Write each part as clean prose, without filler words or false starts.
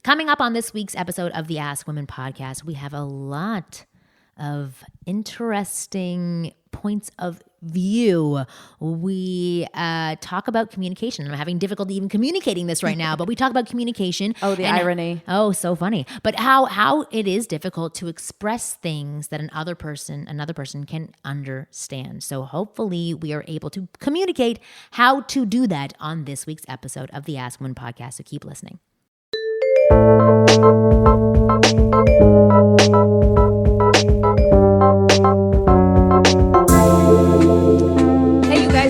Coming up on this week's episode of the Ask Women podcast, we have a lot of interesting points of view. We talk about communication. I'm having difficulty even communicating this right now, but we talk about communication. Oh, the irony. Oh, so funny. But how it is difficult to express things that another person can understand. So hopefully we are able to communicate how to do that on this week's episode of the Ask Women podcast. So keep listening.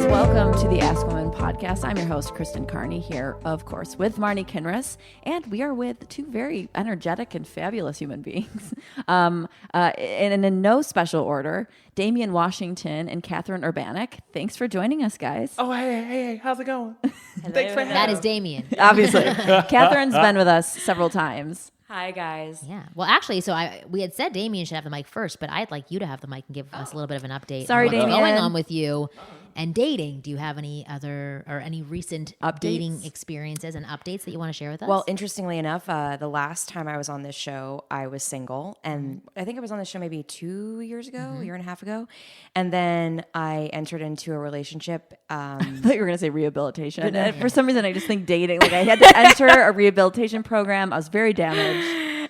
Welcome to the Ask Women podcast. I'm your host, Kristen Carney, here, of course, with Marnie Kinross, and we are with two very energetic and fabulous human beings. And in no special order, Damien Washington and Catherine Urbanek. Thanks for joining us, guys. Oh, hey, how's it going? Thanks for having That is Damien. Obviously. Catherine's been with us several times. Hi, guys. Yeah. Well, actually, we had said Damien should have the mic first, but I'd like you to have the mic and give us a little bit of an update. Sorry, on what's Damien. going on with you and dating. Do you have any other or any recent dating experiences and updates that you want to share with us? Well, interestingly enough, the last time I was on this show, I was single. And I think I was on this show maybe 2 years ago, a year and a half ago. And then I entered into a relationship. I thought you were going to say rehabilitation. For some reason, I just think dating. Like I had to enter a rehabilitation program. I was very damaged.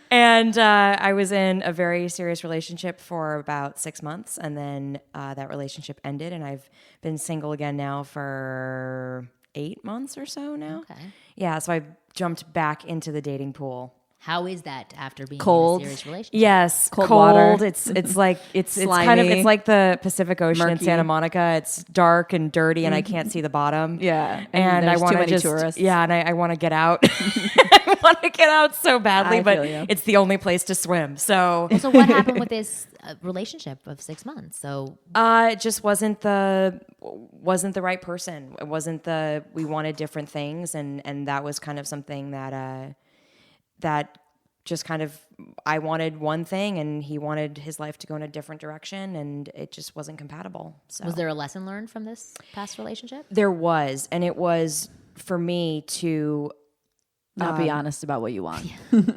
And I was in a very serious relationship for about 6 months. And then that relationship ended. And I've been single again now for 8 months or so now. Okay. Yeah, so I've jumped back into the dating pool. How is that after being Cold. in a serious relationship? Yes, Cold water. It's like it's Slimy. kind of it's like the Pacific Ocean in Murky. Santa Monica. It's dark and dirty, and I can't see the bottom. Yeah. and I there's want too to many just tourists. yeah, and I want to get out. I want to get out so badly, I but feel you. it's the only place to swim. So So what happened with this relationship of 6 months? So it just wasn't the right person. It wasn't we wanted different things, and that was kind of something that just kind of, I wanted one thing and he wanted his life to go in a different direction, and it just wasn't compatible. So was there a lesson learned from this past relationship? there was, and it was for me to Not be honest about what you want.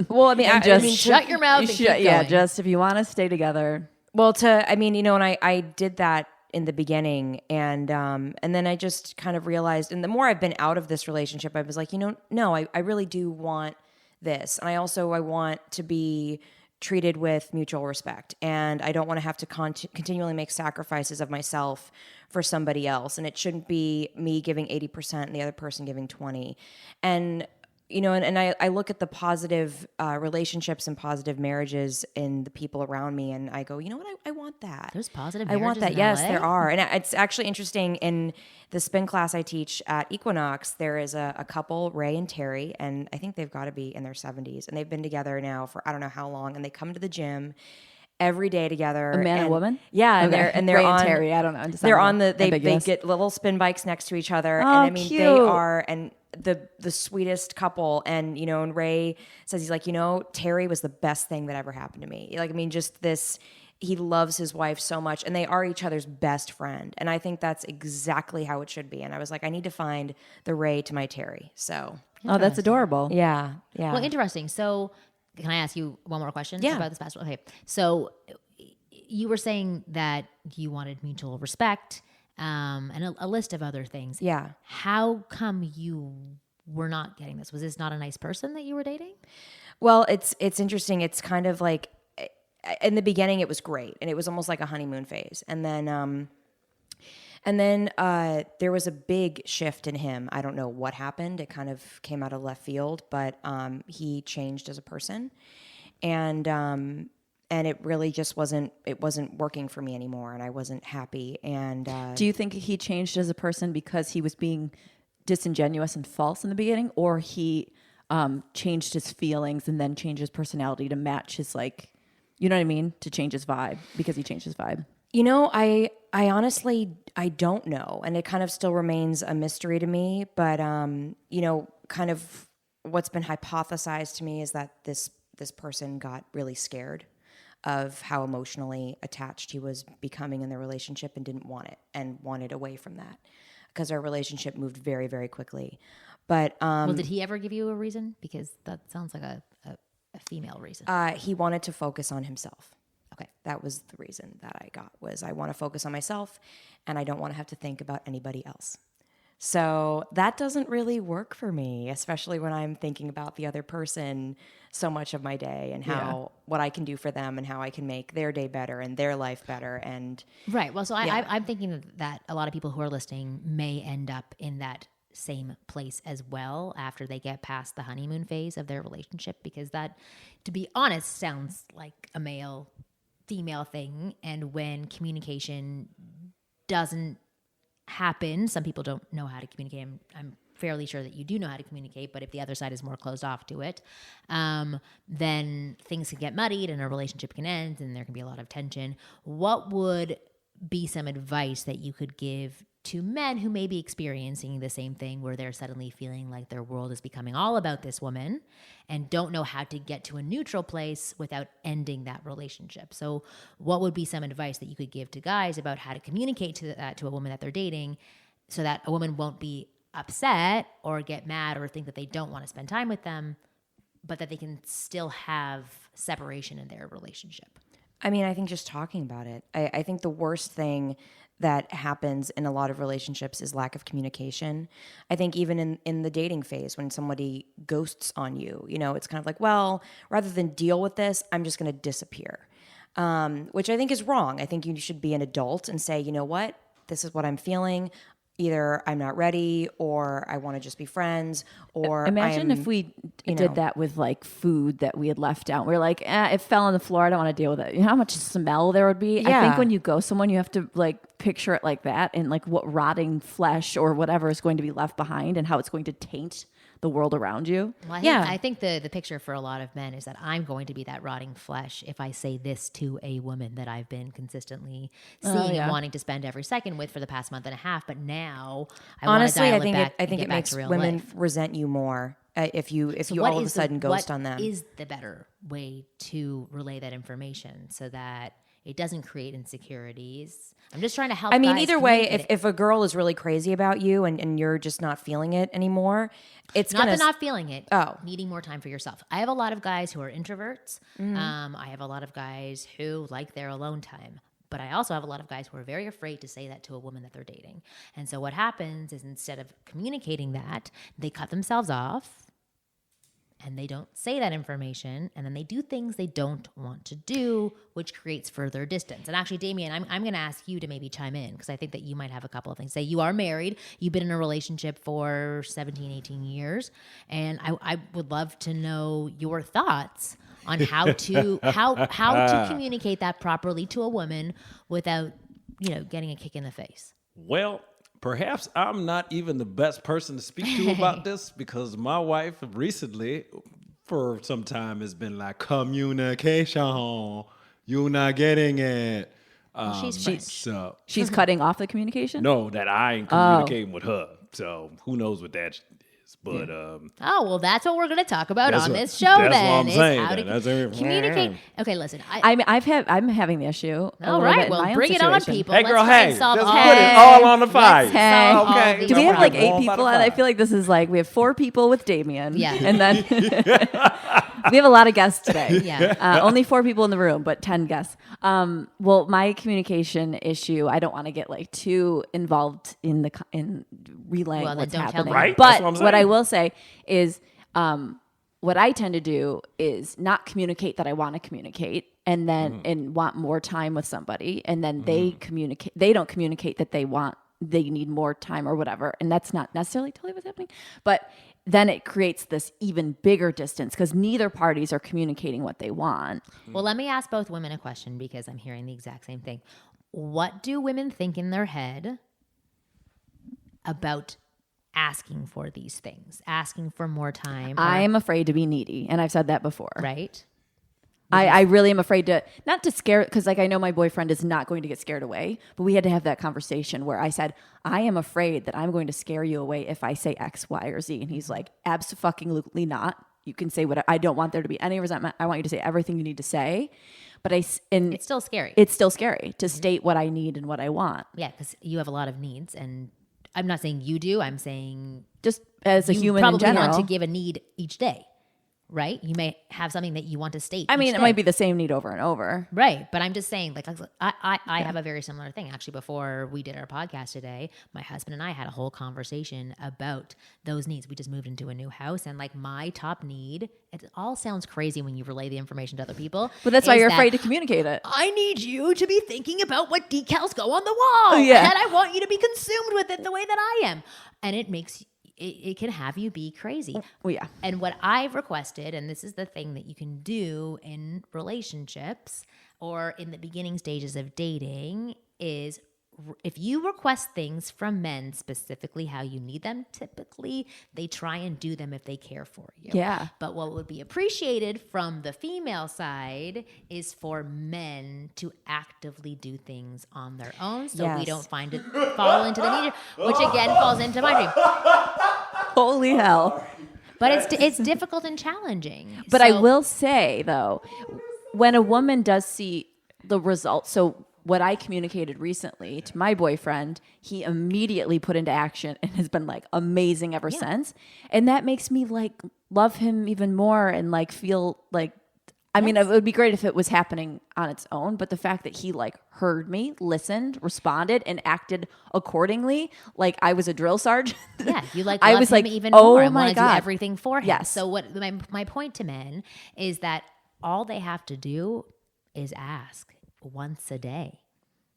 well, I mean, Shut your mouth and keep going. Yeah, just if you want to stay together. and I did that in the beginning, and then I just kind of realized, and the more I've been out of this relationship, I was like, no, I really do want this. And I want to be treated with mutual respect. And I don't want to have to continually make sacrifices of myself for somebody else. And it shouldn't be me giving 80% and the other person giving 20. And and I look at the positive relationships and positive marriages in the people around me, and I go, you know what? I want that. There's positive I want marriages that. in Yes, LA? there are. And it's actually interesting. In the spin class I teach at Equinox, there is a couple, Ray and Terry, and I think they've got to be in their 70s. And they've been together now for I don't know how long. And they come to the gym every day together. A man and woman? Yeah, Okay. and they're Ray on and Terry. I don't know. They're on they ambiguous. get little spin bikes next to each other. Oh, And I mean cute. they are and the sweetest couple. And and Ray says, he's like, Terry was the best thing that ever happened to me. Like, I mean, just this, he loves his wife so much, and they are each other's best friend. And I think that's exactly how it should be. And I was like, I need to find the Ray to my Terry. So Oh, that's adorable. yeah. Well, interesting. So can I ask you one more question Yeah. about this past? Okay. So you were saying that you wanted mutual respect and a list of other things. Yeah. How come you were not getting this? Was this not a nice person that you were dating? Well, it's interesting. It's kind of like in the beginning it was great, and it was almost like a honeymoon phase. And then there was a big shift in him. I don't know what happened. It kind of came out of left field, but he changed as a person, and it really just wasn't working for me anymore, and I wasn't happy. And Do you think he changed as a person because he was being disingenuous and false in the beginning, or he changed his feelings and then changed his personality to match his, like, you know what I mean, to change his vibe because he changed his vibe? I honestly, I don't know, and it kind of still remains a mystery to me. But kind of what's been hypothesized to me is that this person got really scared of how emotionally attached he was becoming in the relationship and didn't want it and wanted away from that. because our relationship moved very, very quickly. But Well, did he ever give you a reason? Because that sounds like a female reason. he wanted to focus on himself. Okay. That was the reason that I got, was I want to focus on myself and I don't want to have to think about anybody else. So that doesn't really work for me, especially when I'm thinking about the other person so much of my day and how what I can do for them and how I can make their day better and their life better. And Right. Well, so I'm thinking that a lot of people who are listening may end up in that same place as well after they get past the honeymoon phase of their relationship, because that, to be honest, sounds like a male female thing. And when communication doesn't happen, some people don't know how to communicate. I'm fairly sure that you do know how to communicate, but if the other side is more closed off to it, then things can get muddied and a relationship can end and there can be a lot of tension. What would be some advice that you could give to men who may be experiencing the same thing, where they're suddenly feeling like their world is becoming all about this woman and don't know how to get to a neutral place without ending that relationship? So what would be some advice that you could give to guys about how to communicate to a woman that they're dating so that a woman won't be upset or get mad or think that they don't want to spend time with them, but that they can still have separation in their relationship? I mean, I think just talking about it. I think the worst thing that happens in a lot of relationships is lack of communication. I think even in the dating phase, when somebody ghosts on you, it's kind of like, well, rather than deal with this, I'm just going to disappear, which I think is wrong. I think you should be an adult and say, you know what, this is what I'm feeling. Either I'm not ready, or I want to just be friends, or imagine if we did that with like food that we had left out. We're like, it fell on the floor. I don't want to deal with it. You know how much smell there would be? Yeah. I think when you go someone, you have to like picture it like that, and like what rotting flesh or whatever is going to be left behind and how it's going to taint the world around you. Well, I think the picture for a lot of men is that I'm going to be that rotting flesh if I say this to a woman that I've been consistently seeing and wanting to spend every second with for the past month and a half. But now, honestly, I think it makes women resent you more if you all of a sudden ghost on them. What is the better way to relay that information so that it doesn't create insecurities? I'm just trying to help. I mean, guys either way, communicate it. if a girl is really crazy about you and you're just not feeling it anymore, it's not feeling it. Oh. Needing more time for yourself. I have a lot of guys who are introverts. I have a lot of guys who like their alone time. But I also have a lot of guys who are very afraid to say that to a woman that they're dating. And so what happens is, instead of communicating that, they cut themselves off and they don't say that information, and then they do things they don't want to do, which creates further distance. And actually, Damien, I'm going to ask you to maybe chime in, because I think that you might have a couple of things. Say you are married, you've been in a relationship for 17, 18 years, and I would love to know your thoughts on how to communicate that properly to a woman without, getting a kick in the face. Well, perhaps I'm not even the best person to speak to about this, because my wife recently, for some time, has been like, communication, you're not getting it. She's French. So She's cutting off the communication? no, that I ain't communicating with her. So who knows what that is. But Oh, well, that's what we're going to talk about on this show that's then. what I'm is saying. how to That's everything. communicate. Okay, listen. I'm having the issue. All right, well, bring it on, people. Hey, girl, Let's try and hey, solve just all put it all on the fire. Hey. all Okay. these Do we have like problems. 8 people on? I feel like this is like we have 4 people with Damien. Yeah. And then we have a lot of guests today. Yeah. Only 4 people in the room, but 10 guests. Well, my communication issue, I don't want to get like too involved in relaying Well, then what's don't tell happening. me. Right? But That's what I'm what I saying. will say is what I tend to do is not communicate that I want to communicate, and then and want more time with somebody, and then they don't communicate that they need more time or whatever, and that's not necessarily totally what's happening, but then it creates this even bigger distance because neither parties are communicating what they want. Well, let me ask both women a question, because I'm hearing the exact same thing. What do women think in their head about asking for these things, asking for more time? I am afraid to be needy, and I've said that before. Right? I really am afraid not to scare, because like I know my boyfriend is not going to get scared away, but we had to have that conversation where I said, I am afraid that I'm going to scare you away if I say X, Y, or Z. And he's like, absolutely not. You can say what I don't want there to be any resentment. I want you to say everything you need to say. But it's still scary. It's still scary to state what I need and what I want. Yeah, because you have a lot of needs, and I'm not saying you do. I'm saying Just as a you human in probably general. want to give a need each day, right? You may have something that you want to state. I mean, each it day. might be the same need over and over. Right. But I'm just saying, like, I have a very similar thing. Actually, before we did our podcast today, my husband and I had a whole conversation about those needs. We just moved into a new house, and like my top need, it all sounds crazy when you relay the information to other people. But that's why is you're that afraid to communicate it. I need you to be thinking about what decals go on the wall. Yeah. And I want you to be consumed with it the way that I am. And it makes it can have you be crazy. Well, yeah. And what I've requested, and this is the thing that you can do in relationships or in the beginning stages of dating, is if you request things from men, specifically how you need them, typically they try and do them if they care for you. Yeah. But what would be appreciated from the female side is for men to actively do things on their own, so we Yes. don't fall into the need, which again falls into my dream. Holy hell. But it's difficult and challenging. But I So- will say, though, when a woman does see the results, so what I communicated recently to my boyfriend, he immediately put into action and has been like amazing ever since. And that makes me like love him even more and like feel like, I mean, it would be great if it was happening on its own, but the fact that he like heard me, listened, responded, and acted accordingly, like I was a drill sergeant. Yeah, you like I love was him like, even oh more and my want to do God. everything for him. Yes. So what my point to men is that all they have to do is ask once a day,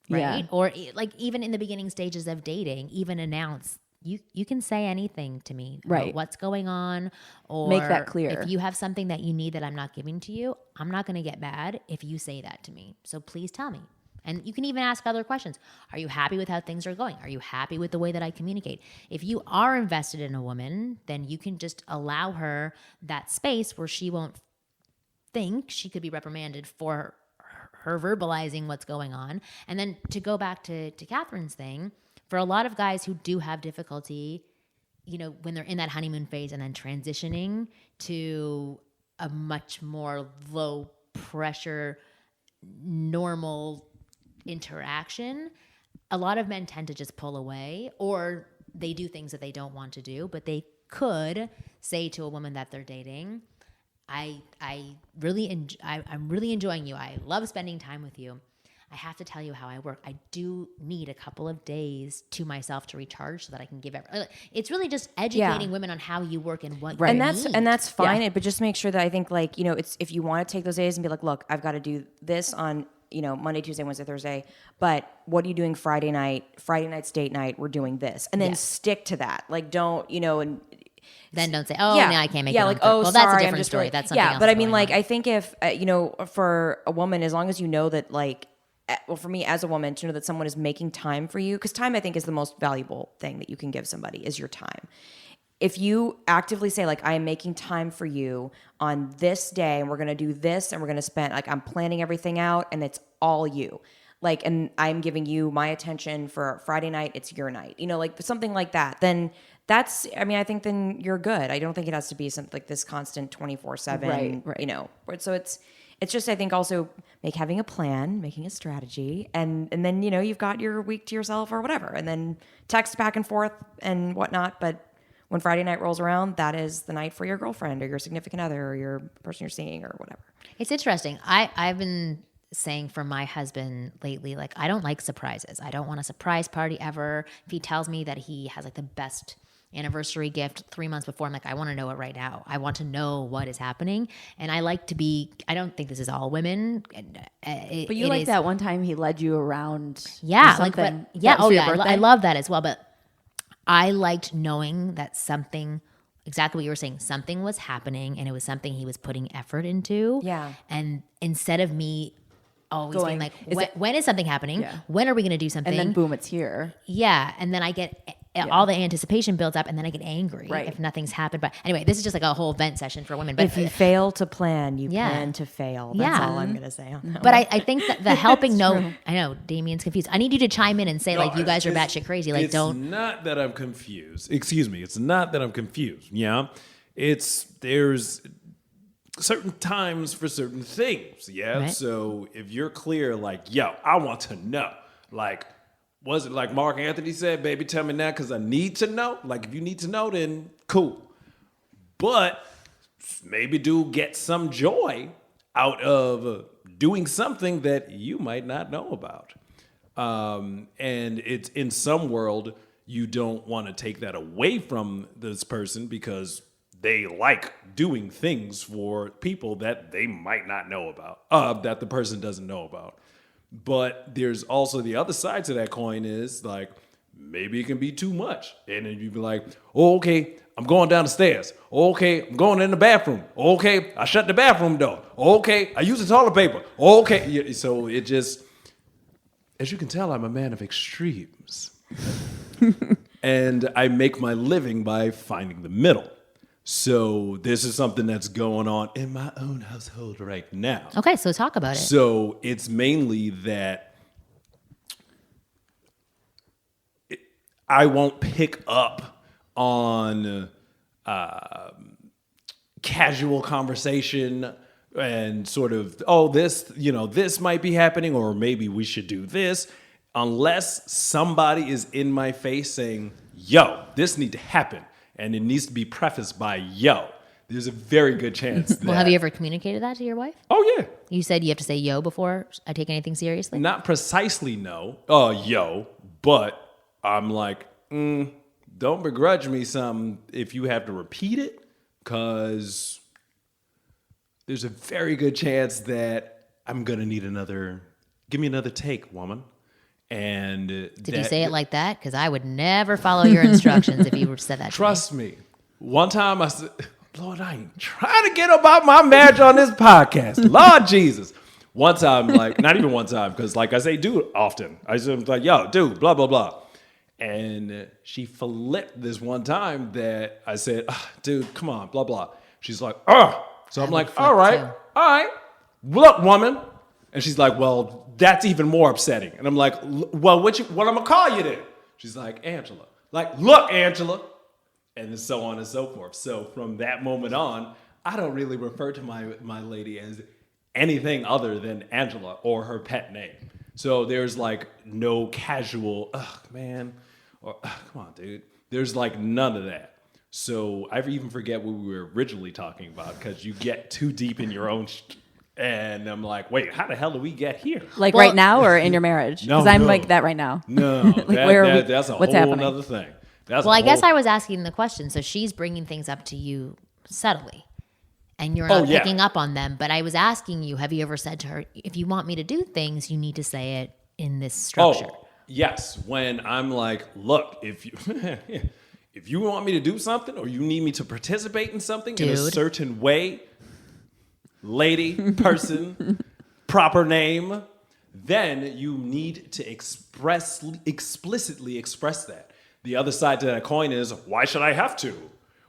right? Yeah. Or like even in the beginning stages of dating, even announce you can say anything to me about Right. what's going on, or Make that clear. If you have something that you need that I'm not giving to you, I'm not going to get mad if you say that to me. So please tell me. And you can even ask other questions. Are you happy with how things are going? Are you happy with the way that I communicate? If you are invested in a woman, then you can just allow her that space where she won't think she could be reprimanded for her verbalizing what's going on. And then to go back to Catherine's thing, for a lot of guys who do have difficulty, you know, when they're in that honeymoon phase and then transitioning to a much more low pressure, normal interaction, a lot of men tend to just pull away, or they do things that they don't want to do, but they could say to a woman that they're dating, I'm really enjoying you. I love spending time with you. I have to tell you how I work. I do need a couple of days to myself to recharge so that I can give it's really just educating women on how you work and what you and need. that's fine. But just make sure that I think like, you know, it's if you want to take those days and be like, look, I've got to do this on, you know, Monday, Tuesday, Wednesday, Thursday, but what are you doing Friday night? Friday night's date night, we're doing this. And then Yes. stick to that. Like don't, you know, and Then don't say, oh, no, I can't make it. yeah, on like, Thursday. oh, well, sorry, that's a I'm different just story. really- That's something else. but I mean, going like, on. I think if, you know, for a woman, as long as you know that, like, well, for me as a woman, to know that someone is making time for you, because time, I think, is the most valuable thing that you can give somebody is your time. If you actively say, like, I am making time for you on this day, and we're going to do this, and we're going to spend, like, I'm planning everything out, and it's all you. Like, and I'm giving you my attention for Friday night, it's your night. You know, like, something like that. Then that's, I mean, I think then you're good. I don't think it has to be something like this constant 24/7, Right. you know. So it's just, I think, also having a plan, making a strategy, and then, you know, you've got your week to yourself or whatever, and then text back and forth and whatnot. But when Friday night rolls around, that is the night for your girlfriend or your significant other or your person you're seeing or whatever. It's interesting. I've been saying for my husband lately, like, I don't like surprises. I don't want a surprise party ever. If he tells me that he has like the best anniversary gift 3 months before, I'm like, I want to know it right now. I want to know what is happening. And I like to be, I don't think this is all women. But you like that one time he led you around. Yeah. or Like, but something. yeah. That was Oh for your yeah. I birthday? love that as well. But I liked knowing that something, exactly what you were saying, something was happening and it was something he was putting effort into. Yeah. And instead of me always Going, being is like, when is something happening? Yeah. When are we going to do something? And then boom, it's here. Yeah, and then I get all the anticipation builds up, and then I get angry Right. if nothing's happened. But anyway, this is just like a whole vent session for women. But If you fail to plan, you Yeah. plan to fail. That's Yeah. all I'm going to say on that. but I think that the helping note. I know Damien's confused. I need you to chime in and say like you guys are batshit crazy. Like It's don't. not that I'm confused. Excuse me. It's not that I'm confused. Yeah. There's certain times for certain things. Yeah. Right. So if you're clear, like, yo, I want to know, like, was it like Mark Anthony said, baby, tell me now because I need to know? Like, if you need to know, then cool. But maybe do get some joy out of doing something that you might not know about. And it's in some world, you don't want to take that away from this person because they like doing things for people that they might not know about, that the person doesn't know about. But there's also the other side to that coin is like, maybe it can be too much. And then you'd be like, oh, okay, I'm going down the stairs. Okay, I'm going in the bathroom. Okay, I shut the bathroom door. Okay, I use the toilet paper. Okay. So it just, as you can tell, I'm a man of extremes. And I make my living by finding the middle. So this is something that's going on in my own household right now. Okay, so talk about it. So it's mainly that I won't pick up on casual conversation and sort of, oh, this might be happening, or maybe we should do this, unless somebody is in my face saying, yo, this need to happen. And it needs to be prefaced by yo. There's a very good chance that... Well, have you ever communicated that to your wife? Oh, yeah. You said you have to say yo before I take anything seriously? Not precisely no, yo, but I'm like, don't begrudge me something if you have to repeat it, because there's a very good chance that I'm going to need give me another take, woman. And did you say it like that? Because I would never follow your instructions if you said that. Trust me. One time I said, Lord, I ain't trying to get about my marriage on this podcast. Lord Jesus. One time, like, not even one time, because like I say, dude, often. I was like, yo, dude, blah, blah, blah. And she flipped this one time that I said, dude, come on, blah, blah. She's like, So I'm like, all right. Look, woman. And she's like, well, that's even more upsetting. And I'm like, well, what I'm going to call you then? She's like, Angela. Like, look, Angela. And then so on and so forth. So from that moment on, I don't really refer to my lady as anything other than Angela or her pet name. So there's like no casual, man, or come on, dude. There's like none of that. So I even forget what we were originally talking about because you get too deep in your own and I'm like, wait, how the hell did we get here? Like right now or in your marriage? Because I'm like that right now. No, like that's a what's whole happening? other thing. I guess I was asking the question. So she's bringing things up to you subtly and you're not picking up on them. But I was asking you, have you ever said to her, if you want me to do things, you need to say it in this structure? Oh, yes. When I'm like, look, if you want me to do something or you need me to participate in something in a certain way, lady, person, proper name, then you need to explicitly express that. The other side to that coin is, why should I have to?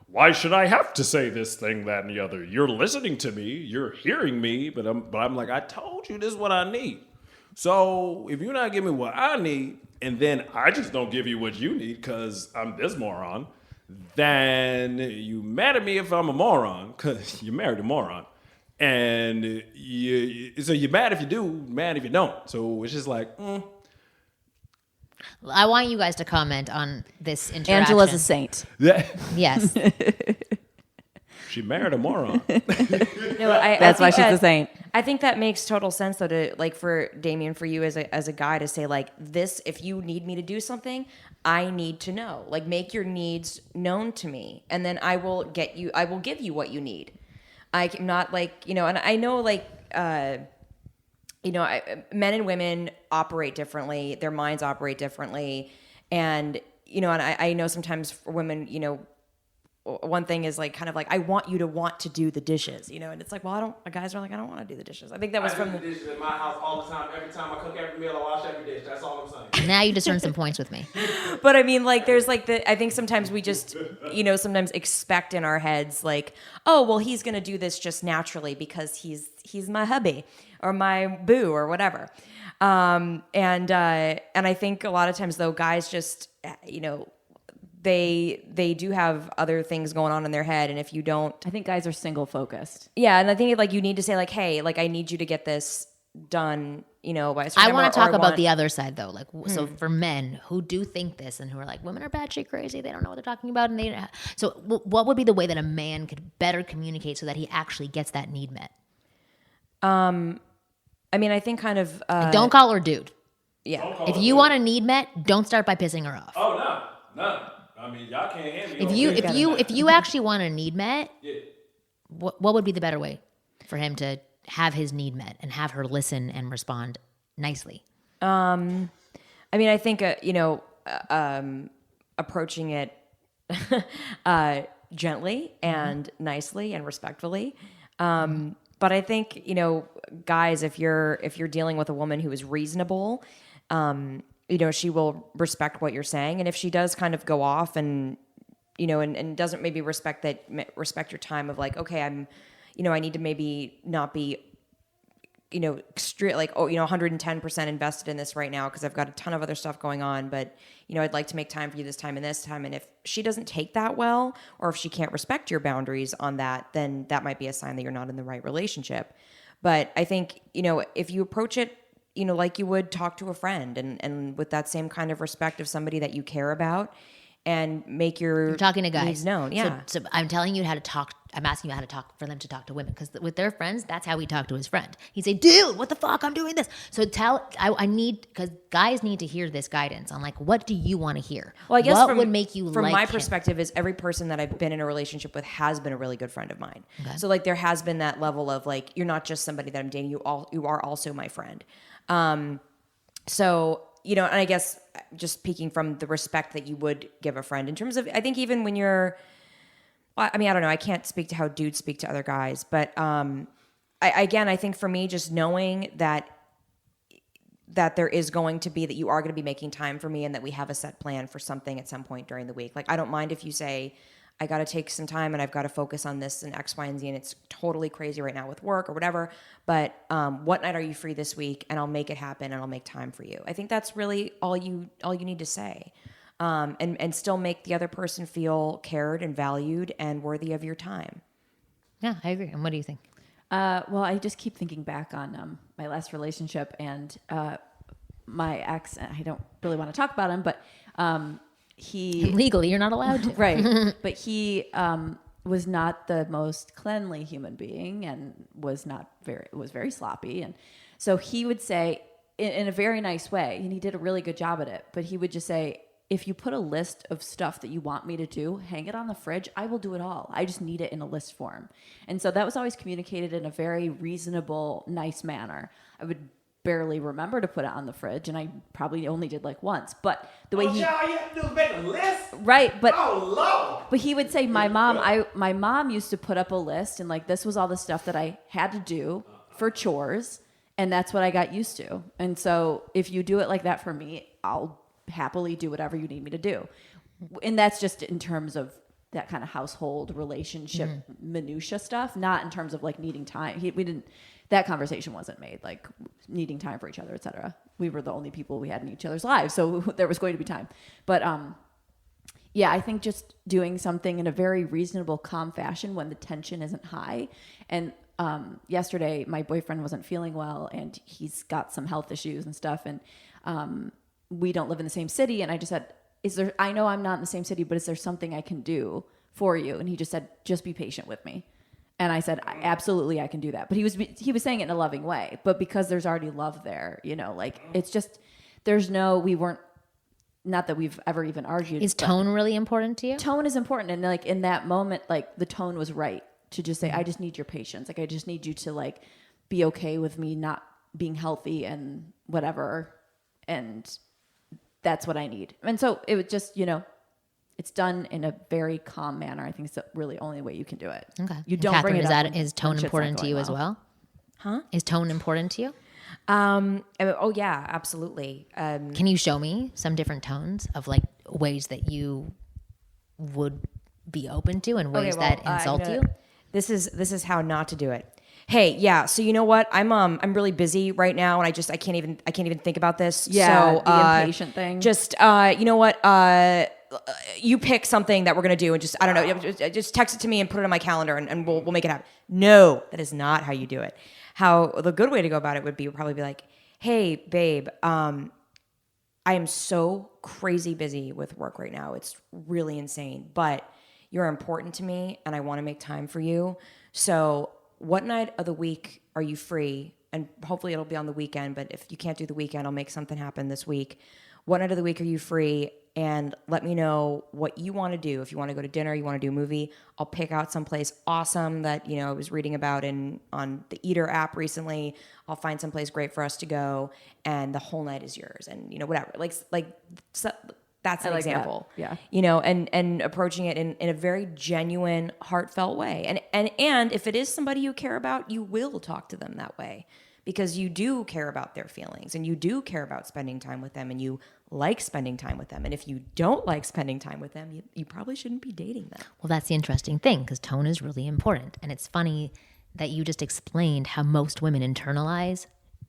Why should I have to say this thing, that, and the other? You're listening to me, you're hearing me, but I'm like, I told you this is what I need. So if you're not giving me what I need, and then I just don't give you what you need because I'm this moron, then you mad at me if I'm a moron because you married a moron. And so you're mad if you do, mad if you don't. So it's just like, I want you guys to comment on this interaction. Angela's a saint. Yes. She married a moron. That's why she's a saint. I think that makes total sense, though, to like for Damien, for you as a guy to say like this, if you need me to do something, I need to know. Like make your needs known to me, and then I will give you what you need. I'm not like, and I know like, men and women operate differently. Their minds operate differently. And, and I know sometimes for women, one thing is like, kind of like, I want you to want to do the dishes, and it's like, well, guys are like, I don't want to do the dishes. I think that was I do the dishes in my house all the time. Every time I cook every meal, I wash every dish. That's all I'm saying. Now you just earned some points with me. But I mean, like, there's like I think sometimes we just, sometimes expect in our heads, like, oh, well, he's going to do this just naturally because he's my hubby or my boo or whatever. And I think a lot of times though, guys just, they do have other things going on in their head. And if you don't, I think guys are single focused. Yeah. And I think like you need to say like, hey, like I need you to get this done by a certain I number, want to or talk about want- the other side though. Like, so for men who do think this and who are like, women are batshit crazy, they don't know what they're talking about, and what would be the way that a man could better communicate so that he actually gets that need met? I mean, I think kind of And don't call her dude. yeah. If you want a need met, don't start by pissing her off. Oh no. I mean, y'all can't hand me. If you actually want a need met, what would be the better way for him to have his need met and have her listen and respond nicely? I mean, I think approaching it gently and nicely and respectfully. But I think guys, if you're dealing with a woman who is reasonable, she will respect what you're saying, and if she does kind of go off and and doesn't maybe respect your time of like, okay, I need to maybe not be straight like 110% invested in this right now because I've got a ton of other stuff going on, but I'd like to make time for you this time and this time. And if she doesn't take that well, or if she can't respect your boundaries on that, then that might be a sign that you're not in the right relationship. But I think if you approach it like you would talk to a friend, and with that same kind of respect of somebody that you care about, and make You're talking to guys needs known. Yeah. So I'm telling you how to talk. I'm asking you how to talk for them to talk to women, because with their friends, that's how he talked to his friend. He'd say, dude, what the fuck? I'm doing this. So because guys need to hear this guidance on like, what do you want to hear? Well, I guess what would make you from like my him? perspective is every person that I've been in a relationship with has been a really good friend of mine. Okay. So like there has been that level of like, you're not just somebody that I'm dating, you are also my friend. So, and I guess just speaking from the respect that you would give a friend in terms of, I think even when you're, I mean, I don't know, I can't speak to how dudes speak to other guys, but I think for me, just knowing that there is going to be, that you are going to be making time for me and that we have a set plan for something at some point during the week. Like, I don't mind if you say, I got to take some time and I've got to focus on this and X, Y, and Z, and it's totally crazy right now with work or whatever. But what night are you free this week? And I'll make it happen and I'll make time for you. I think that's really all you need to say, and still make the other person feel cared and valued and worthy of your time. Yeah, I agree. And what do you think? Well, I just keep thinking back on my last relationship and my ex. I don't really want to talk about him, but legally you're not allowed to. Right. But he was not the most cleanly human being and was very sloppy. And so he would say in a very nice way, and he did a really good job at it, but he would just say, if you put a list of stuff that you want me to do, hang it on the fridge, I will do it all. I just need it in a list form. And so that was always communicated in a very reasonable, nice manner. I would barely remember to put it on the fridge, and I probably only did like once. But the way all you have to do is make a list? Right, but oh Lord. But he would say, my mom used to put up a list, and like this was all the stuff that I had to do for chores, and that's what I got used to. And so if you do it like that for me, I'll happily do whatever you need me to do. And that's just in terms of that kind of household relationship minutia stuff, not in terms of like needing time. That conversation wasn't made, like needing time for each other, etc. We were the only people we had in each other's lives, so there was going to be time. But yeah, I think just doing something in a very reasonable, calm fashion when the tension isn't high. And yesterday, my boyfriend wasn't feeling well, and he's got some health issues and stuff, and we don't live in the same city. And I just said, I know I'm not in the same city, but is there something I can do for you? And he just said, just be patient with me. And I said, absolutely, I can do that. But he was saying it in a loving way. But because there's already love there, like it's just, we weren't, not that we've ever even argued. Is tone really important to you? Tone is important. And like in that moment, like the tone was right to just say, I just need your patience. Like, I just need you to like be okay with me not being healthy and whatever. And that's what I need. And so it was just, it's done in a very calm manner. I think it's the really only way you can do it. Okay. You don't Catherine, bring it up. Is tone important to you as well? Huh? Is tone important to you? Oh yeah, absolutely. Can you show me some different tones of like ways that you would be open to and ways that insult you? This is how not to do it. Hey, yeah. So you know what? I'm really busy right now, and I can't even think about this. Yeah, so, the impatient thing. Just you know what? You pick something that we're gonna do, and just I don't know. Just text it to me and put it on my calendar, and we'll make it happen. No, that is not how you do it. How the good way to go about it would probably be like, hey, babe, I am so crazy busy with work right now. It's really insane, but you're important to me and I want to make time for you. So what night of the week are you free? And hopefully it'll be on the weekend, but if you can't do the weekend, I'll make something happen this week. What night of the week are you free? And let me know what you want to do. If you want to go to dinner, you want to do a movie, I'll pick out someplace awesome that, I was reading about on the Eater app recently. I'll find someplace great for us to go, and the whole night is yours. And, whatever. So that's an example. That. Yeah. And approaching it in a very genuine, heartfelt way. And if it is somebody you care about, you will talk to them that way. Because you do care about their feelings and you do care about spending time with them and you like spending time with them. And if you don't like spending time with them, you probably shouldn't be dating them. Well, that's the interesting thing, because tone is really important. And it's funny that you just explained how most women internalize,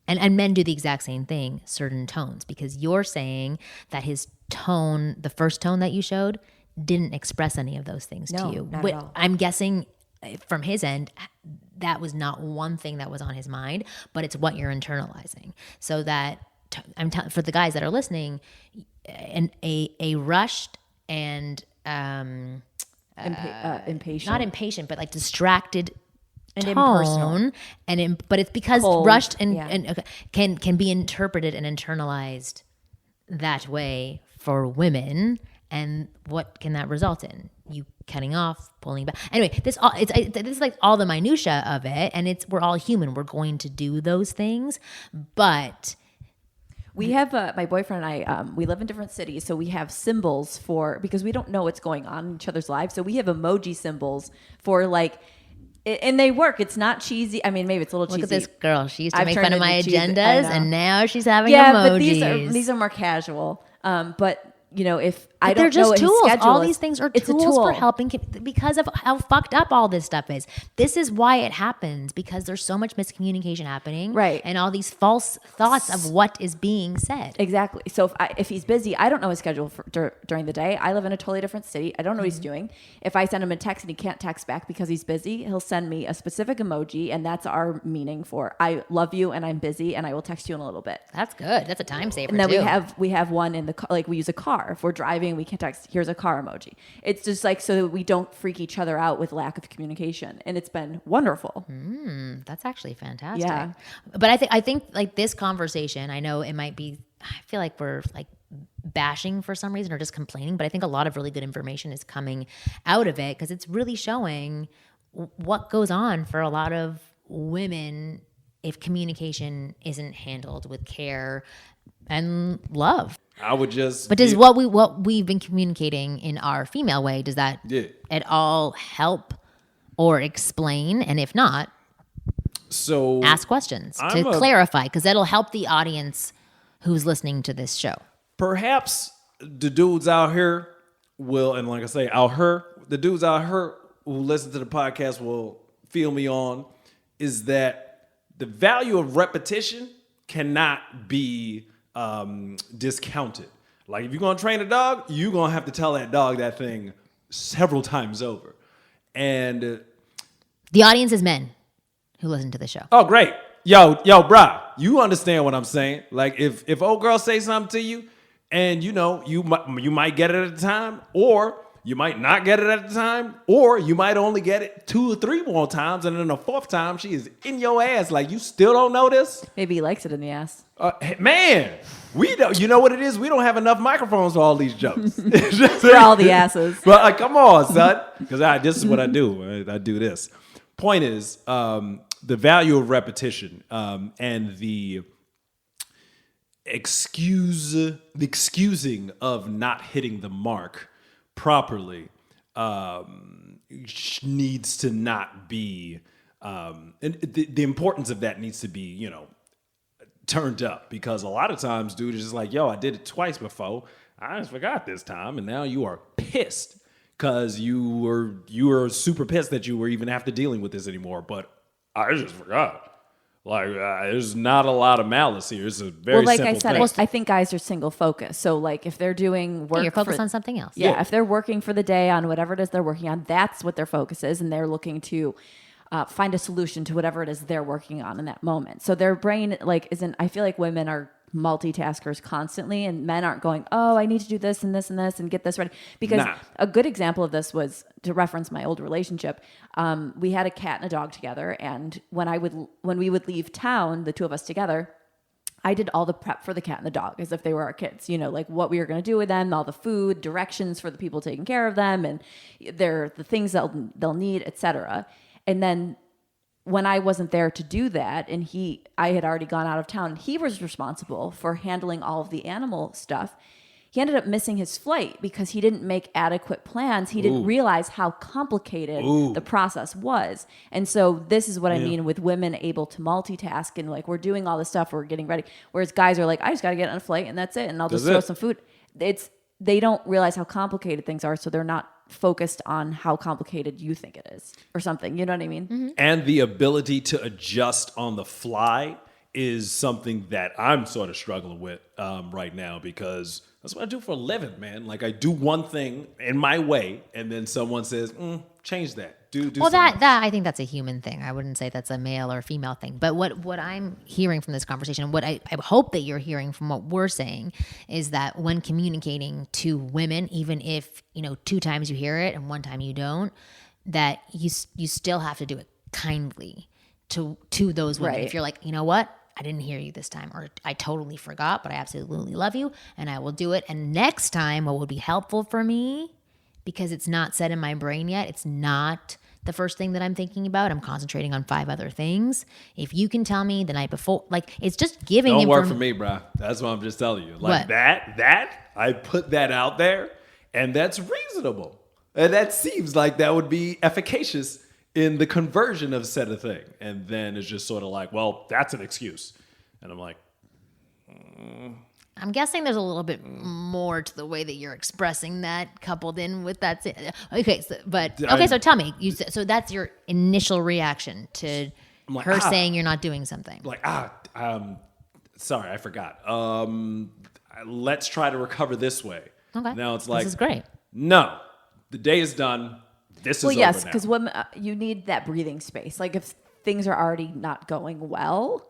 and men do the exact same thing, certain tones, because you're saying that his tone, the first tone that you showed, didn't express any of those things to you. Not at all. I'm guessing from his end, that was not one thing that was on his mind, but it's what you're internalizing. So that for the guys that are listening, a rushed and impatient, not impatient, but like distracted and tone, impersonal. but it's because Cold. rushed and can be interpreted and internalized that way for women. And what can that result in? You cutting off, pulling back. Anyway, this is like all the minutia of it, and we're all human. We're going to do those things, but we have my boyfriend and I. We live in different cities, so we have symbols because we don't know what's going on in each other's lives. So we have emoji symbols for and they work. It's not cheesy. I mean, maybe it's a little cheesy. look at this girl. She used to I've make turned fun of my into cheesy. I agendas, know. and now she's having Yeah, emojis. but these are more casual. But if I But they're don't know just what his tools. schedule All is, these things are it's tools a tool for helping because of how fucked up all this stuff is. This is why it happens, because there's so much miscommunication happening, Right. And all these false thoughts of what is being said. Exactly. So if he's busy, I don't know his schedule during the day. I live in a totally different city. I don't know what he's doing. If I send him a text and he can't text back because he's busy, he'll send me a specific emoji, and that's our meaning for I love you and I'm busy and I will text you in a little bit. That's good. That's a time saver. And then too. we have one in the car, like we use a car. If we're driving, we can text, here's a car emoji. It's just like so that we don't freak each other out with lack of communication. And it's been wonderful. That's actually fantastic. Yeah. But I think like this conversation, I know it might be, I feel like we're like bashing for some reason or just complaining, but I think a lot of really good information is coming out of it because it's really showing what goes on for a lot of women if communication isn't handled with care and love. I would just. But does what we've been communicating in our female way, does that at all help or explain? And if not, so ask questions to clarify, because that'll help the audience who's listening to this show. Perhaps the dudes out here will, and like I say, the dudes out here who listen to the podcast will feel me on, is that the value of repetition cannot be discounted. Like if you're gonna train a dog, you're gonna have to tell that dog that thing several times over. And The audience is men who listen to the show. oh, great. Yo, brah, you understand what I'm saying? Like if old girl say something to you and you might get it at the time, or you might not get it at the time, or you might only get it 2 or 3 more times, and then the 4th time she is in your ass. Like, you still don't know this? Maybe he likes it in the ass. Hey, man, we don't. You know what it is? We don't have enough microphones for all these jokes. For all the asses. But like, come on, son, because this is what I do. I do this. Point is, the value of repetition and the excusing of not hitting the mark properly needs to not be, and the importance of that needs to be, turned up, because a lot of times dude is just like, yo, I did it twice before, I just forgot this time, and now you are pissed because you were super pissed that you were even after dealing with this anymore, but I just forgot. Like, there's not a lot of malice here. It's a very like simple I said, thing. I think guys are single focused. So like if they're doing work, You're focused on something else. Yeah, if they're working for the day on whatever it is they're working on, that's what their focus is, and they're looking to find a solution to whatever it is they're working on in that moment. So their brain like isn't. I feel like women are multitaskers constantly, and men aren't going, oh, I need to do this and this and this and get this ready. Because a good example of this was, to reference my old relationship, we had a cat and a dog together, and when we would leave town, the two of us together, I did all the prep for the cat and the dog as if they were our kids, like what we were going to do with them, all the food, directions for the people taking care of them, and the things they'll need, etc. And then when I wasn't there to do that, and I had already gone out of town, he was responsible for handling all of the animal stuff. He ended up missing his flight because he didn't make adequate plans. He didn't realize how complicated the process was. And so this is what I mean with women able to multitask, and like, we're doing all this stuff, we're getting ready. Whereas guys are like, I just got to get on a flight and that's it. And I'll just throw some food. They don't realize how complicated things are. So they're not focused on how complicated you think it is or something. You know what I mean? Mm-hmm. And the ability to adjust on the fly is something that I'm sort of struggling with right now, because that's what I do for a living, man. Like, I do one thing in my way, and then someone says, change that. Do well, that I think that's a human thing. I wouldn't say that's a male or female thing. But what I'm hearing from this conversation, what I hope that you're hearing from what we're saying, is that when communicating to women, even if 2 times you hear it and 1 time you don't, that you still have to do it kindly to those women. Right. If you're like, you know what, I didn't hear you this time, or I totally forgot, but I absolutely love you and I will do it. And next time, what would be helpful for me, because it's not set in my brain yet, it's not the first thing that I'm thinking about. I'm concentrating on 5 other things. If you can tell me the night before, like, it's just giving. Don't work for me, bro. That's what I'm just telling you. Like, what? that I put that out there, and that's reasonable, and that seems like that would be efficacious in the conversion of said a thing. And then it's just sort of like, well, that's an excuse, and I'm like, I'm guessing there's a little bit more to the way that you're expressing that, coupled in with that. Okay, so tell me, so that's your initial reaction to her saying you're not doing something. Like, sorry, I forgot. Let's try to recover this way. Okay. Now it's like, this is great. No, the day is done. This is over now. Well, yes, because when you need that breathing space. Like, if things are already not going well,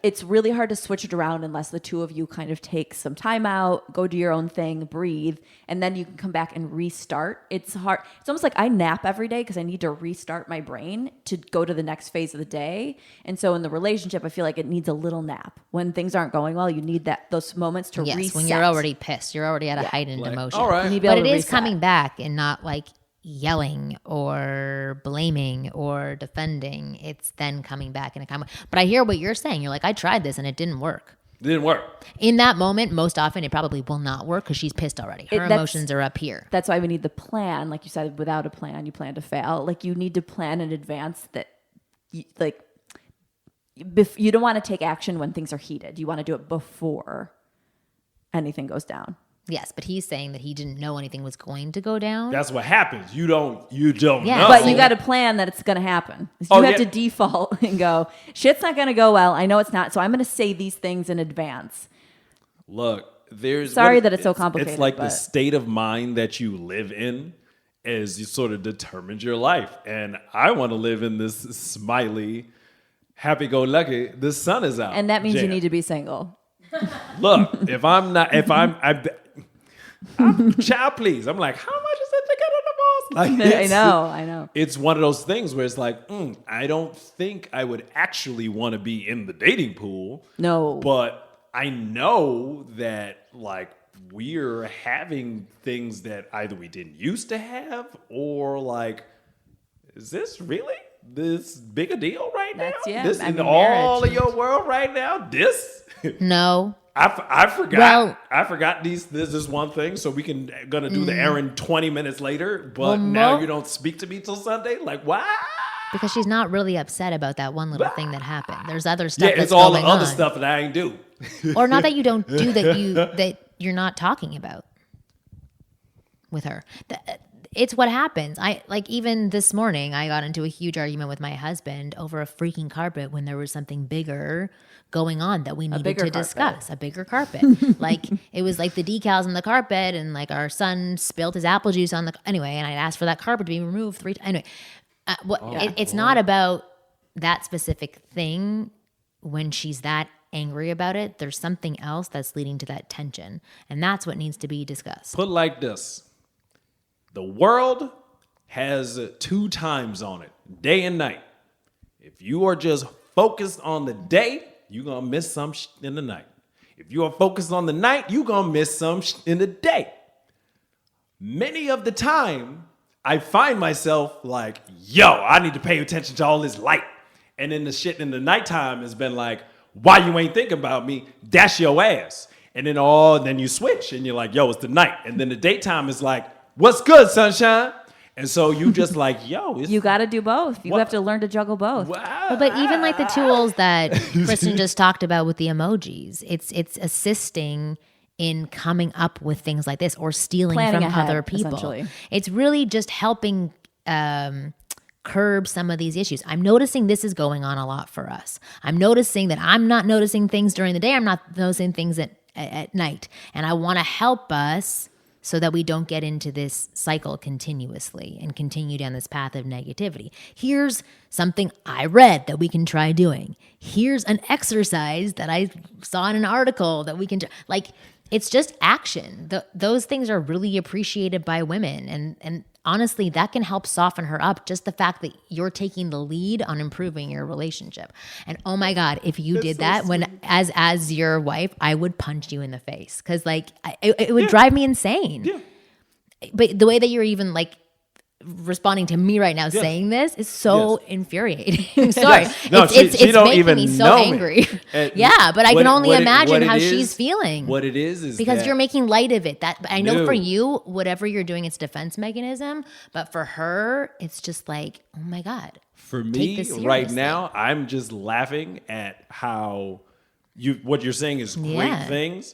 it's really hard to switch it around unless the two of you kind of take some time out, go do your own thing, breathe, and then you can come back and restart. It's hard. It's almost like I nap every day because I need to restart my brain to go to the next phase of the day. And so in the relationship, I feel like it needs a little nap. When things aren't going well, you need those moments to reset. Yes, when you're already pissed, you're already at a heightened emotion. All right. But it is coming back and not like yelling or blaming or defending. It's then coming back in a kind of, but I hear what you're saying. You're like, I tried this and it didn't work. It didn't work. In that moment, most often it probably will not work because she's pissed already. Her emotions are up here. That's why we need the plan. Like you said, without a plan, you plan to fail. Like, you need to plan in advance that you don't want to take action when things are heated. You want to do it before anything goes down. Yes, but he's saying that he didn't know anything was going to go down. That's what happens. You don't know. But you got to plan that it's going to happen. You have to default and go, shit's not going to go well. I know it's not. So I'm going to say these things in advance. Look, Sorry that it's so complicated. It's like the state of mind that you live in is sort of determines your life. And I want to live in this smiley, happy-go-lucky, the sun is out. And that means you need to be single. Look, child, please. I'm like, how much is it to get on the boss? Like, I know. It's one of those things where it's like, I don't think I would actually want to be in the dating pool. No. But I know that, like, we're having things that either we didn't used to have, or like, is this really this big a deal right now? This in all of your world right now? This? No. I forgot. Well, I forgot this is one thing, so we gonna do the errand 20 minutes later. But now you don't speak to me till Sunday. Like, why? Because she's not really upset about that one little thing that happened. There's other stuff. Yeah, it's all the other stuff that I ain't do. Or not that you don't do that you're not talking about with her. It's what happens. Even this morning, I got into a huge argument with my husband over a freaking carpet when there was something bigger going on that we needed to discuss. A bigger carpet. Like, it was like the decals on the carpet, and like our son spilled his apple juice on anyway, and I asked for that carpet to be removed 3 times. Anyway, It's not about that specific thing. When she's that angry about it, there's something else that's leading to that tension, and that's what needs to be discussed. Put it like this. The world has 2 times on it, day and night. If you are just focused on the day, you're going to miss some in the night. If you are focused on the night, you're going to miss some in the day. Many of the time, I find myself like, yo, I need to pay attention to all this light. And then the shit in the nighttime has been like, why you ain't thinking about me? That's your ass. And then you switch and you're like, yo, it's the night. And then the daytime is like, what's good, sunshine? And so you just like, yo. You got to do both. You have to learn to juggle both. Well, but even like the tools that Kristen just talked about with the emojis, it's assisting in coming up with things like this or stealing Planning from ahead, other people. essentially. It's really just helping curb some of these issues. I'm noticing this is going on a lot for us. I'm noticing that I'm not noticing things during the day. I'm not noticing things at night. And I want to help us so that we don't get into this cycle continuously and continue down this path of negativity. Here's something I read that we can try doing. Here's an exercise that I saw in an article that we can do. Like, it's just action. Those things are really appreciated by women. And honestly, that can help soften her up. Just the fact that you're taking the lead on improving your relationship. And oh my God, if you did that as your wife, I would punch you in the face. Cause like, it would drive me insane. Yeah. But the way that you're even like responding to me right now saying this is so infuriating. Sorry. No, it's she don't making even me so know me. angry. And Yeah, but I can only imagine how it she's is- feeling. What it is because that you're making light of it. That I know for No. you, whatever you're doing, it's defense mechanism. But for her, it's just like, oh my God. for Take me this right seriously. now, I'm just laughing at how what you're saying is great Yeah. things.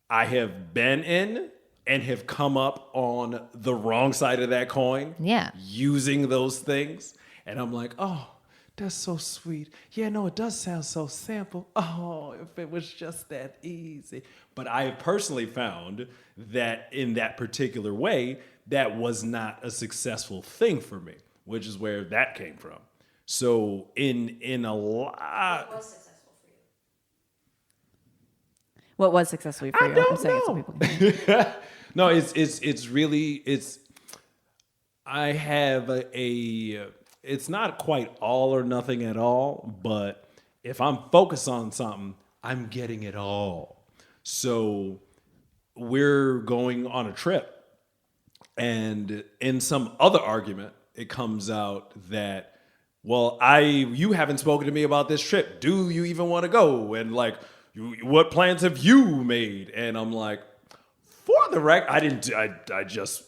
I have been in and have come up on the wrong side of that coin. Yeah. Using those things. And I'm like, oh, that's so sweet. Yeah, no, it does sound so simple. Oh, if it was just that easy. But I have personally found that in that particular way, that was not a successful thing for me, which is where that came from. So in a lot. What was successful for you? don't I'm saying it so know. people can hear. No, it's really I have it's not quite all or nothing at all, but if I'm focused on something, I'm getting it all. So we're going on a trip, and in some other argument, it comes out that, well, you haven't spoken to me about this trip. Do you even want to go? And like, what plans have you made? And I'm like, for the record, I just,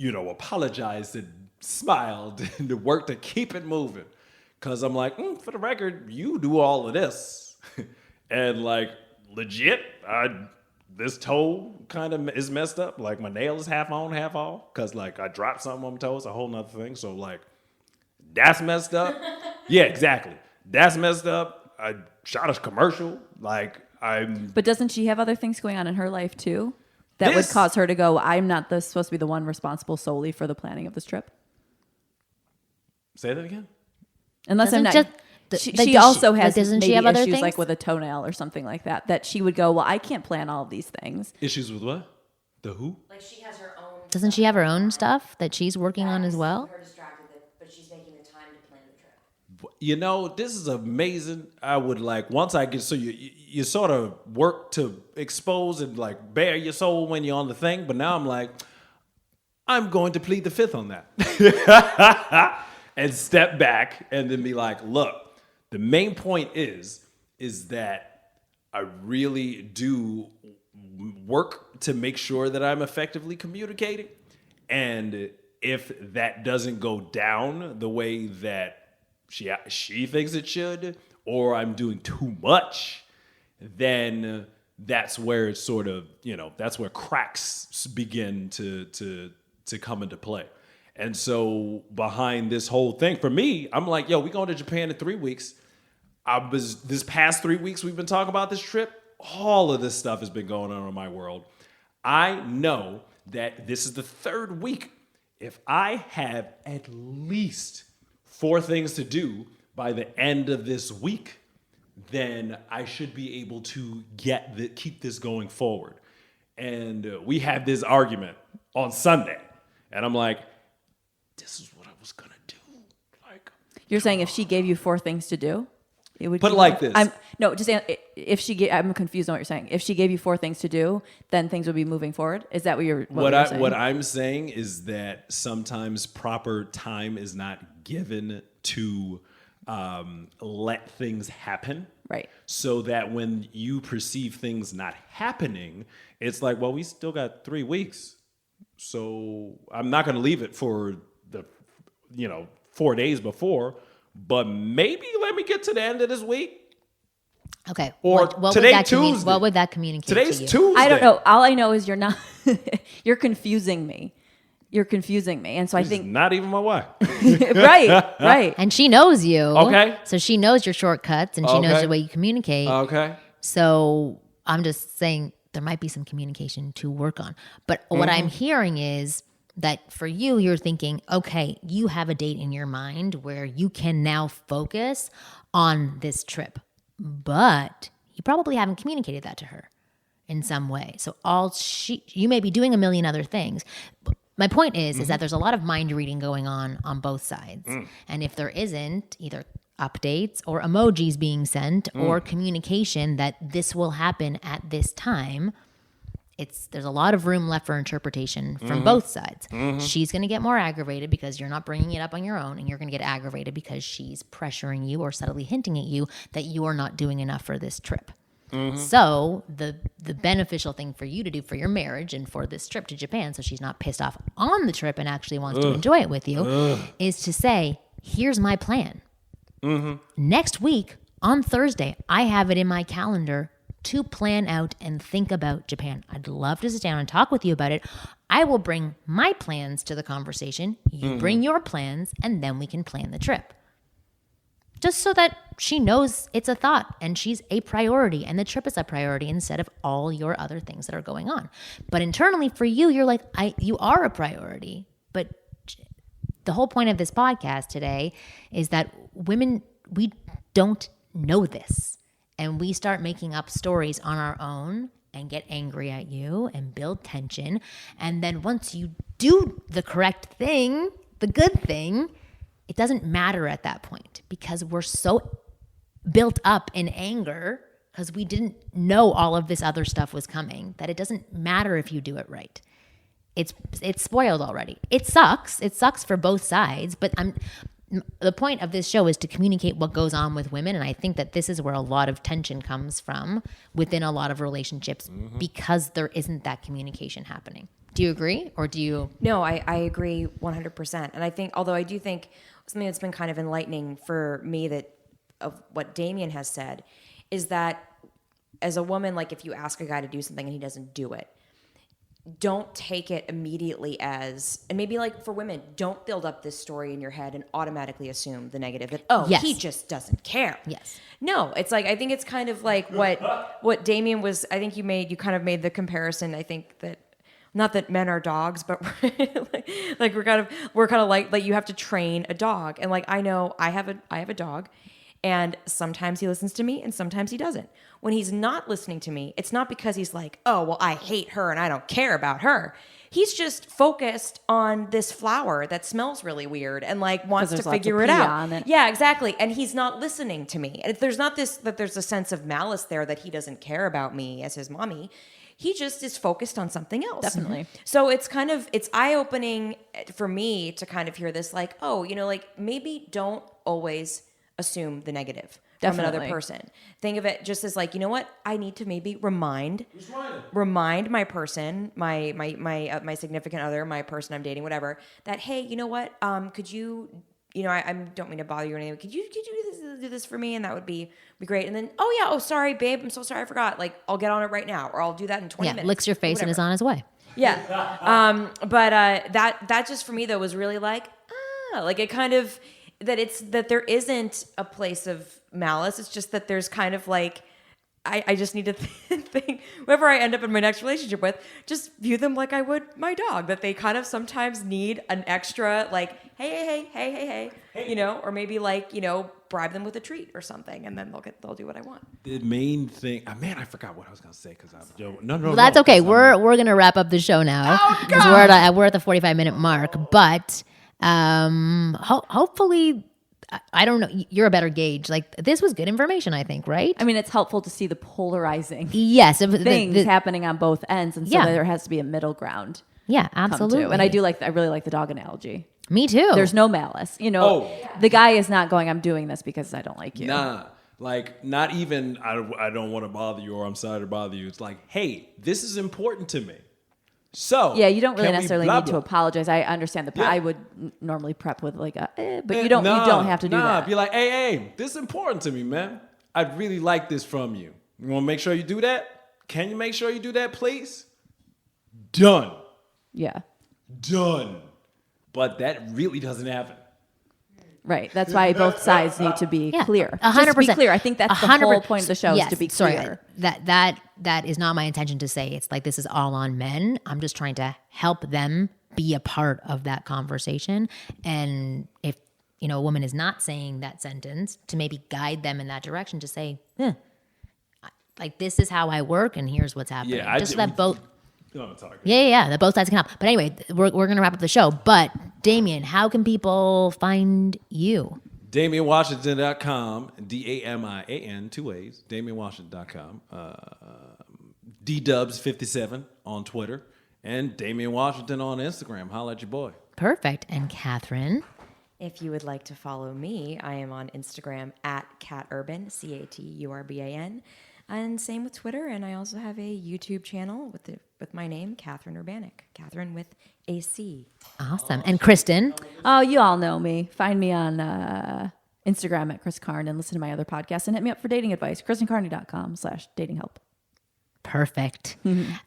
apologized and smiled and worked to keep it moving. Cause I'm like, for the record, you do all of this. And like, legit, this toe kind of is messed up. Like my nail is half on, half off. Cause like I dropped something on my toe. It's a whole nother thing. So like, that's messed up. Yeah, exactly. That's messed up. I shot a commercial. Like But doesn't she have other things going on in her life too? That would This- cause her to go, I'm not supposed to be the one responsible solely for the planning of this trip. Say that again. Unless I'm not. Doesn't just- she, like, she does also she- has doesn't she maybe have other issues things? like with a toenail or something like that. That she would go, well, I can't plan all of these things. Issues with what? The who? Like she has her own. Doesn't she have her own stuff that she's working on as well? Her distracted, but she's making the time to plan the trip. This is amazing. I would like, once I get, so you sort of work to expose and like bare your soul when you're on the thing. But now I'm like, I'm going to plead the fifth on that and step back and then be like, look, the main point is that I really do work to make sure that I'm effectively communicating. And if that doesn't go down the way that she thinks it should, or I'm doing too much, then that's where it's sort of, that's where cracks begin to come into play. And so behind this whole thing, for me, I'm like, yo, we going to Japan in 3 weeks. This past 3 weeks we've been talking about this trip. All of this stuff has been going on in my world. I know that this is the 3rd week. If I have at least 4 things to do by the end of this week, then I should be able to keep this going forward. And we had this argument on Sunday, and I'm like, this is what I was gonna do. Like, You're saying if she gave you 4 things to do, it would put be it like this. I'm confused on what you're saying. If she gave you 4 things to do, then things would be moving forward. Is that what you're saying? What I'm saying is that sometimes proper time is not given to let things happen. Right. So that when you perceive things not happening, it's like, well, we still got 3 weeks. So I'm not going to leave it for the 4 days before, but maybe let me get to the end of this week. Okay. Or what today, would that Tuesday. what would that communicate Today's to you? Tuesday. I don't know. All I know is you're not. You're confusing me. You're confusing me, and so I This is think not even my wife. right. And she knows you. Okay. So she knows your shortcuts and she knows Okay. the way you communicate. Okay. So I'm just saying there might be some communication to work on. But what I'm hearing is that for you, you're thinking, okay, you have a date in your mind where you can now focus on this trip. But you probably haven't communicated that to her in some way. So you may be doing a million other things. But my point is that there's a lot of mind reading going on both sides. And if there isn't either updates or emojis being sent or communication that this will happen at this time, there's a lot of room left for interpretation from both sides. She's going to get more aggravated because you're not bringing it up on your own, and you're going to get aggravated because she's pressuring you or subtly hinting at you that you are not doing enough for this trip. So the beneficial thing for you to do for your marriage and for this trip to Japan, so she's not pissed off on the trip and actually wants to enjoy it with you, is to say, here's my plan. Next week on Thursday, I have it in my calendar to plan out and think about Japan. I'd love to sit down and talk with you about it. I will bring my plans to the conversation. You bring your plans, and then we can plan the trip. Just so that she knows it's a thought and she's a priority and the trip is a priority instead of all your other things that are going on. But internally for you, you're like, you are a priority. But the whole point of this podcast today is that women, we don't know this. And we start making up stories on our own and get angry at you and build tension. And then once you do the correct thing, the good thing, it doesn't matter at that point because we're so built up in anger because we didn't know all of this other stuff was coming that it doesn't matter if you do it right. It's spoiled already. It sucks. It sucks for both sides, but the point of this show is to communicate what goes on with women, and I think that this is where a lot of tension comes from within a lot of relationships because there isn't that communication happening. Do you agree, or do you? No, I agree 100%. And I think, although I do think something that's been kind of enlightening for me of what Damien has said is that as a woman, like if you ask a guy to do something and he doesn't do it, don't take it immediately as, and maybe like for women, don't build up this story in your head and automatically assume the negative that, Yes. he just doesn't care. Yes. No, it's like, I think it's kind of like what Damien was, I think you kind of made the comparison. I think that, not that men are dogs, but like we're kind of like you have to train a dog. And like, I know I have a dog and sometimes he listens to me and sometimes he doesn't. When he's not listening to me, it's not because he's like, oh, well, I hate her and I don't care about her. He's just focused on this flower that smells really weird and like wants to figure it out. Yeah, exactly. And he's not listening to me. And if there's not there's a sense of malice there that he doesn't care about me as his mommy. He just is focused on something else. Definitely. So it's eye-opening for me to kind of hear this like, oh, like maybe don't always assume the negative from another person. Think of it just as like, you know what? I need to maybe remind my person, my significant other, my person I'm dating, whatever, that, hey, you know what? Could you, I don't mean to bother you or anything. Could you do this for me? And that would be great. And then, sorry, babe. I'm so sorry. I forgot. Like, I'll get on it right now, or I'll do that in 20 minutes. Licks your face and is on his way. Yeah. But that just for me though was really like, like it kind of, that there isn't a place of malice. It's just that there's kind of like I just need to think, whoever I end up in my next relationship with, just view them like I would my dog, that they kind of sometimes need an extra, like, hey, you know, or maybe like, you know, bribe them with a treat or something, and then they'll do what I want. The main thing, man, I forgot what I was gonna say because no. Well, that's okay. We're gonna wrap up the show now because we're at the 45-minute mark. But hopefully, I don't know. You're a better gauge. Like, this was good information, I think, right? I mean, it's helpful to see the polarizing Yes, things happening on both ends, and so there has to be a middle ground. Yeah, come to. absolutely. And I really like the dog analogy. Me too. There's no malice. You know, the guy is not going, I'm doing this because I don't like you. Nah, like not even I don't want to bother you or I'm sorry to bother you. It's like, hey, this is important to me. So yeah, you don't really can we necessarily blah, need to blah? apologize. I understand the. Yeah. I would normally prep with like but you don't have to do that. Be like, hey, this is important to me, man. I'd really like this from you. You want to make sure you do that? Can you make sure you do that, please? Done. Yeah. Done. But that really doesn't happen. Right. That's why both sides need to be clear. 100%. Just be clear. I think that's the whole point of the show is to be clear. That is not my intention to say it's like this is all on men. I'm just trying to help them be a part of that conversation. And if, you know, a woman is not saying that sentence, to maybe guide them in that direction to say, like, this is how I work and here's what's happening. Yeah, just let both. Talk. Yeah, that both sides can help. But anyway, we're going to wrap up the show. But Damien, how can people find you? DamienWashington.com, DAMIAN, 2 A's, DamienWashington.com, DDubs57 on Twitter, and Damien Washington on Instagram. Holla at your boy. Perfect. And Catherine? If you would like to follow me, I am on Instagram at CatUrban, CATURBAN. And same with Twitter, and I also have a YouTube channel with my name, Catherine Urbanek. Catherine with a C. Awesome. And Kristen? Oh, you all know me. Find me on Instagram at Chris Karn and listen to my other podcasts and hit me up for dating advice. KristenKarney.com/datinghelp. Perfect.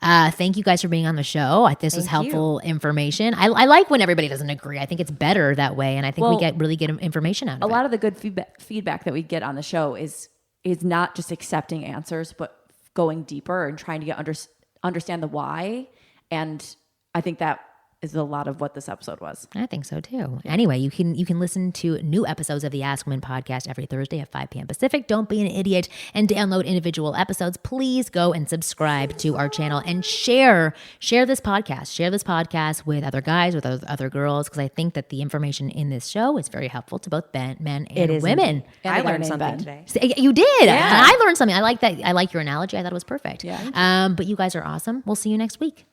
Thank you guys for being on the show. This was helpful information. I like when everybody doesn't agree. I think it's better that way, and I think we get really good information out of it. A lot of the good feedback that we get on the show is not just accepting answers, but going deeper and trying to understand the why. And I think that is a lot of what this episode was. I think so too. Yeah. Anyway, you can listen to new episodes of the Ask Women podcast every Thursday at 5 p.m. Pacific. Don't be an idiot and download individual episodes. Please go and subscribe to our channel and share this podcast. Share this podcast with other guys, with other girls, because I think that the information in this show is very helpful to both men and women. And I learned something today. You did. Yeah. And I learned something. I like that. I like your analogy. I thought it was perfect. Yeah. But you guys are awesome. We'll see you next week.